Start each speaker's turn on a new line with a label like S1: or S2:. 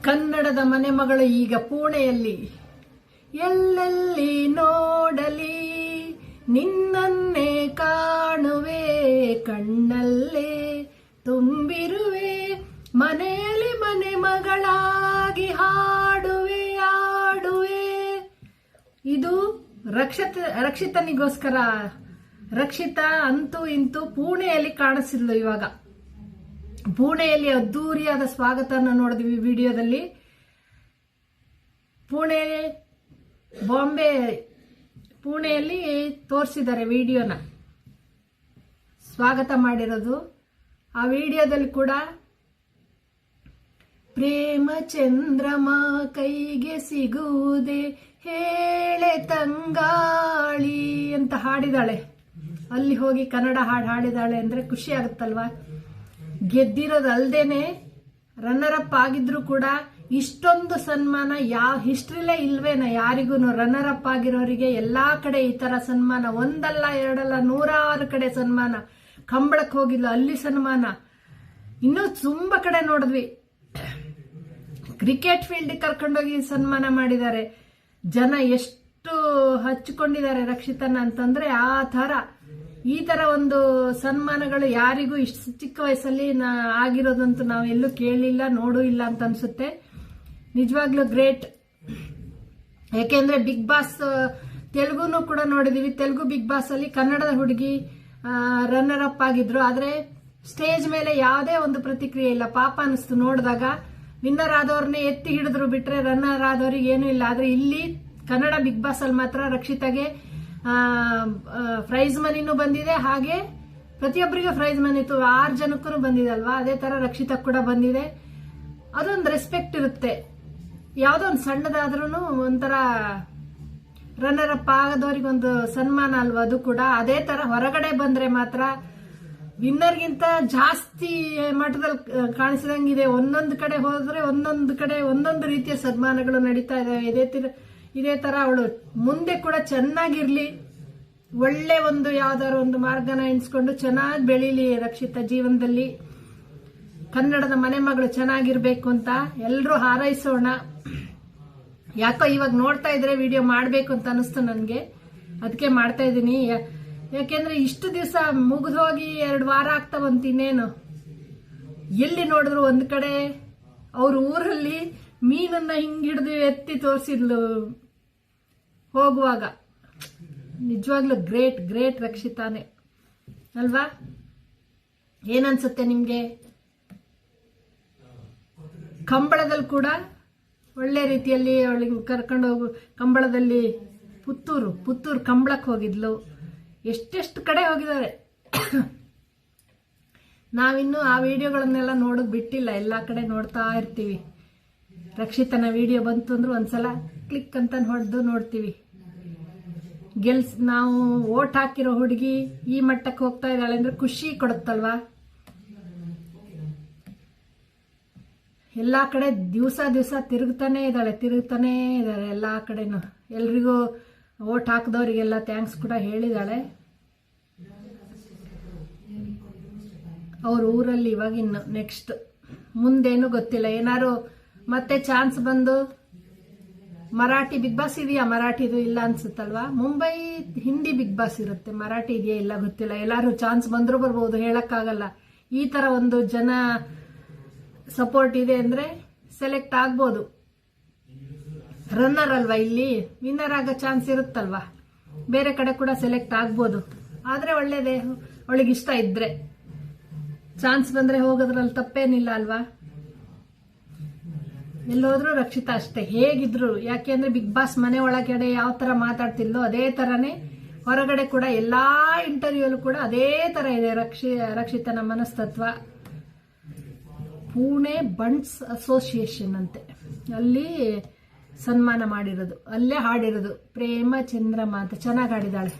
S1: ಕನ್ನಡದ ಮನೆ ಮಗಳು ಈಗ ಪುಣೆಯಲ್ಲಿ. ಎಲ್ಲೆಲ್ಲಿ ನೋಡಲಿ ನಿನ್ನನ್ನೇ ಕಾಣುವೆ, ಕಣ್ಣಲ್ಲೇ ತುಂಬಿರುವೆ, ಮನೆಯಲ್ಲಿ ಮನೆ ಮಗಳಾಗಿ ಹಾಡುವೆ ಆಡುವೆ. ಇದು ರಕ್ಷಿತನಿಗೋಸ್ಕರ. ರಕ್ಷಿತಾ ಅಂತೂ ಇಂತೂ ಪುಣೆಯಲ್ಲಿ ಕಾಣಿಸಿದ್ಲು. ಇವಾಗ ಪುಣೆಯಲ್ಲಿ ಅದ್ದೂರಿಯಾದ ಸ್ವಾಗತನ ನೋಡಿದ್ವಿ ವಿಡಿಯೋದಲ್ಲಿ. ಪುಣೆಯಲ್ಲಿ ತೋರಿಸಿದ್ದಾರೆ ವಿಡಿಯೋನ, ಸ್ವಾಗತ ಮಾಡಿರೋದು. ಆ ವಿಡಿಯೋದಲ್ಲಿ ಕೂಡ ಪ್ರೇಮ ಚಂದ್ರಮ ಕೈಗೆ ಸಿಗುವುದೇ ಹೇಳೆ ತಂಗಾಳಿ ಅಂತ ಹಾಡಿದಾಳೆ. ಅಲ್ಲಿ ಹೋಗಿ ಕನ್ನಡ ಹಾಡು ಹಾಡಿದಾಳೆ ಅಂದ್ರೆ ಖುಷಿ ಆಗುತ್ತಲ್ವಾ. ಗೆದ್ದಿರೋದಲ್ದೇನೆ ರನ್ನರ್ ಅಪ್ ಆಗಿದ್ರು ಕೂಡ ಇಷ್ಟೊಂದು ಸನ್ಮಾನ ಯಾವ ಹಿಸ್ಟ್ರಿಲೇ ಇಲ್ವೇನ ಯಾರಿಗೂ. ರನ್ನರ್ ಅಪ್ ಆಗಿರೋರಿಗೆ ಎಲ್ಲಾ ಕಡೆ ಈ ತರ ಸನ್ಮಾನ, ಒಂದಲ್ಲ ಎರಡಲ್ಲ 106 ಕಡೆ ಸನ್ಮಾನ. ಕಂಬಳಕ್ಕೆ ಹೋಗಿಲ್ಲ ಅಲ್ಲಿ ಸನ್ಮಾನ, ಇನ್ನೂ ತುಂಬಾ ಕಡೆ ನೋಡಿದ್ವಿ. ಕ್ರಿಕೆಟ್ ಫೀಲ್ಡ್ ಕರ್ಕೊಂಡೋಗಿ ಸನ್ಮಾನ ಮಾಡಿದ್ದಾರೆ. ಜನ ಎಷ್ಟು ಹಚ್ಕೊಂಡಿದ್ದಾರೆ ರಕ್ಷಿತನ ಅಂತಂದ್ರೆ ಈ ತರ ಒಂದು ಸನ್ಮಾನಗಳು ಯಾರಿಗೂ ಇಷ್ಟು ಚಿಕ್ಕ ವಯಸ್ಸಲ್ಲಿ ಆಗಿರೋದಂತೂ ನಾವು ಎಲ್ಲೂ ಕೇಳಿಲ್ಲ ನೋಡೂ ಇಲ್ಲ ಅಂತ ಅನ್ಸುತ್ತೆ. ನಿಜವಾಗ್ಲೂ ಗ್ರೇಟ್. ಯಾಕೆಂದ್ರೆ ಬಿಗ್ ಬಾಸ್ ತೆಲುಗುನು ಕೂಡ ನೋಡಿದೀವಿ. ತೆಲುಗು ಬಿಗ್ ಬಾಸ್ ಅಲ್ಲಿ ಕನ್ನಡದ ಹುಡುಗಿ ರನ್ನರ್ ಅಪ್ ಆಗಿದ್ರು. ಆದ್ರೆ ಸ್ಟೇಜ್ ಮೇಲೆ ಯಾವುದೇ ಒಂದು ಪ್ರತಿಕ್ರಿಯೆ ಇಲ್ಲ. ಪಾಪ ಅನಿಸ್ತು ನೋಡಿದಾಗ. ವಿನ್ನರ್ ಆದವ್ರನ್ನೇ ಎತ್ತಿ ಹಿಡಿದ್ರು ಬಿಟ್ರೆ ರನ್ನರ್ ಆದವ್ರಿಗೆ ಏನೂ ಇಲ್ಲ. ಆದ್ರೆ ಇಲ್ಲಿ ಕನ್ನಡ ಬಿಗ್ ಬಾಸ್ ಅಲ್ಲಿ ಮಾತ್ರ ರಕ್ಷಿತಾಗೆ ಪ್ರೈಸ್ ಮನಿನೂ ಬಂದಿದೆ, ಹಾಗೆ ಪ್ರತಿಯೊಬ್ಬರಿಗೂ ಪ್ರೈಸ್ ಮನಿ ಇತ್ತು. 6 ಜನಕ್ಕೂ ಬಂದಿದೆ ಅಲ್ವಾ. ಅದೇ ತರ ರಕ್ಷಿತಾ ಕೂಡ ಬಂದಿದೆ. ಅದೊಂದು ರೆಸ್ಪೆಕ್ಟ್ ಇರುತ್ತೆ. ಯಾವ್ದೋ ಒಂದು ಸಣ್ಣದಾದ್ರೂ ಒಂಥರ ರನ್ನರ್ ಅಪ್ ಆಗೋದವ್ರಿಗೊಂದು ಸನ್ಮಾನ ಅಲ್ವಾ ಅದು ಕೂಡ. ಅದೇ ತರ ಹೊರಗಡೆ ಬಂದ್ರೆ ಮಾತ್ರ ವಿನ್ನರ್ಗಿಂತ ಜಾಸ್ತಿ ಮಟ್ಟದಲ್ಲಿ ಕಾಣಿಸಿದಂಗಿದೆ. ಒಂದೊಂದು ಕಡೆ ಹೋದ್ರೆ ಒಂದೊಂದು ಕಡೆ ಒಂದೊಂದು ರೀತಿಯ ಸನ್ಮಾನಗಳು ನಡೀತಾ ಇದಾವೆ. ಇದೇ ತರ ಅವಳು ಮುಂದೆ ಕೂಡ ಚೆನ್ನಾಗಿರ್ಲಿ, ಒಳ್ಳೆ ಒಂದು ಯಾವ್ದಾದ್ರು ಒಂದು ಮಾರ್ಗನ ಎಣಿಸ್ಕೊಂಡು ಚೆನ್ನಾಗಿ ಬೆಳೀಲಿ ರಕ್ಷಿತಾ ಜೀವನದಲ್ಲಿ. ಕನ್ನಡದ ಮನೆ ಮಗಳು ಚೆನ್ನಾಗಿರ್ಬೇಕು ಅಂತ ಎಲ್ಲರೂ ಹಾರೈಸೋಣ. ಯಾಕೋ ಇವಾಗ ನೋಡ್ತಾ ಇದ್ರೆ ವಿಡಿಯೋ ಮಾಡ್ಬೇಕು ಅಂತ ಅನಿಸ್ತು ನನಗೆ, ಅದಕ್ಕೆ ಮಾಡ್ತಾ ಇದ್ದೀನಿ. ಯಾಕೆಂದ್ರೆ ಇಷ್ಟು ದಿವಸ ಮುಗಿದು ಹೋಗಿ 2 ವಾರ ಆಗ್ತಾ ಬಂತು. ಇನ್ನೇನು ಎಲ್ಲಿ ನೋಡಿದ್ರು ಒಂದ್ ಕಡೆ ಅವ್ರ ಊರಲ್ಲಿ ಮೀನನ್ನ ಹಿಂಗಿಡ್ದು ಎತ್ತಿ ತೋರಿಸಿದ್ಲು ಹೋಗುವಾಗ. ನಿಜವಾಗ್ಲೂ ಗ್ರೇಟ್ ರಕ್ಷಿತಾನೆ ಅಲ್ವಾ. ಏನನ್ಸುತ್ತೆ ನಿಮ್ಗೆ? ಕಂಬಳದಲ್ಲಿ ಕೂಡ ಒಳ್ಳೆ ರೀತಿಯಲ್ಲಿ ಅವಳಿಗೆ ಕರ್ಕೊಂಡು ಹೋಗು. ಕಂಬಳದಲ್ಲಿ ಪುತ್ತೂರು ಕಂಬಳಕ್ಕೆ ಹೋಗಿದ್ಲು. ಎಷ್ಟೆಷ್ಟು ಕಡೆ ಹೋಗಿದ್ದಾರೆ. ನಾವಿನ್ನು ಆ ವಿಡಿಯೋಗಳನ್ನೆಲ್ಲ ನೋಡೋದು ಬಿಟ್ಟಿಲ್ಲ, ಎಲ್ಲಾ ಕಡೆ ನೋಡ್ತಾ ಇರ್ತೀವಿ. ರಕ್ಷಿತನ ವಿಡಿಯೋ ಬಂತು ಅಂದ್ರೆ ಒಂದ್ಸಲ ಕ್ಲಿಕ್ ಅಂತ ಹೊಡೆದು ನೋಡ್ತೀವಿ. ನಾವು ಓಟ್ ಹಾಕಿರೋ ಹುಡುಗಿ ಈ ಮಟ್ಟಕ್ಕೆ ಹೋಗ್ತಾ ಇದ್ದಾಳೆ ಅಂದ್ರೆ ಖುಷಿ ಕೊಡುತ್ತಲ್ವಾ. ಎಲ್ಲಾ ಕಡೆ ದಿವಸ ತಿರುಗ್ತಾನೆ ಇದ್ದಾಳೆ ಎಲ್ಲಾ ಕಡೆನೂ. ಎಲ್ರಿಗೂ ಓಟ್ ಹಾಕಿದವರಿಗೆಲ್ಲ ಥ್ಯಾಂಕ್ಸ್ ಕೂಡ ಹೇಳಿದಾಳೆ. ಅವ್ರ ಊರಲ್ಲಿ ಇವಾಗಿನ್ನು ನೆಕ್ಸ್ಟ್ ಮುಂದೇನು ಗೊತ್ತಿಲ್ಲ. ಏನಾರು ಮತ್ತೆ ಚಾನ್ಸ್ ಬಂದು ಮರಾಠಿ ಬಿಗ್ ಬಾಸ್ ಇದೆಯಾ? ಮರಾಠಿದು ಇಲ್ಲ ಅನ್ಸುತ್ತಲ್ವಾ. ಮುಂಬೈ ಹಿಂದಿ ಬಿಗ್ ಬಾಸ್ ಇರುತ್ತೆ, ಮರಾಠಿ ಇದೆಯಾ ಇಲ್ಲ ಗೊತ್ತಿಲ್ಲ. ಎಲ್ಲಾರು ಚಾನ್ಸ್ ಬಂದ್ರು ಬರ್ಬೋದು, ಹೇಳಕ್ಕಾಗಲ್ಲ. ಈ ತರ ಒಂದು ಜನ ಸಪೋರ್ಟ್ ಇದೆ ಅಂದ್ರೆ ಸೆಲೆಕ್ಟ್ ಆಗ್ಬೋದು. ರನ್ನರ್ ಅಲ್ವಾ, ಇಲ್ಲಿ ವಿನ್ನರ್ ಆಗೋ ಚಾನ್ಸ್ ಇರುತ್ತಲ್ವಾ. ಬೇರೆ ಕಡೆ ಕೂಡ ಸೆಲೆಕ್ಟ್ ಆಗ್ಬೋದು. ಆದ್ರೆ ಒಳ್ಳೇದೇ, ಅವಳಿಗೆ ಇಷ್ಟ ಇದ್ರೆ ಚಾನ್ಸ್ ಬಂದ್ರೆ ಹೋಗೋದ್ರಲ್ಲಿ ತಪ್ಪೇನಿಲ್ಲ ಅಲ್ವಾ. ಎಲ್ಲೋದ್ರೂ ರಕ್ಷಿತಾ ಅಷ್ಟೇ ಹೇಗಿದ್ರು. ಯಾಕೆಂದ್ರೆ ಬಿಗ್ ಬಾಸ್ ಮನೆ ಒಳಗಡೆ ಯಾವ ತರ ಮಾತಾಡ್ತಿಲ್ಲೋ ಅದೇ ತರನೇ ಹೊರಗಡೆ ಕೂಡ ಎಲ್ಲಾ ಇಂಟರ್ವ್ಯೂಲು ಕೂಡ ಅದೇ ತರ ಇದೆ ರಕ್ಷಿತನ ಮನಸ್ತತ್ವ. ಪುಣೆ ಬಂಟ್ಸ್ ಅಸೋಸಿಯೇಷನ್ ಅಂತೆ, ಅಲ್ಲಿ ಸನ್ಮಾನ ಮಾಡಿರೋದು, ಅಲ್ಲೇ ಹಾಡಿರೋದು ಪ್ರೇಮ ಚಂದ್ರಮ ಅಂತ. ಚೆನ್ನಾಗಿ ಹಾಡಿದಾಳೆ.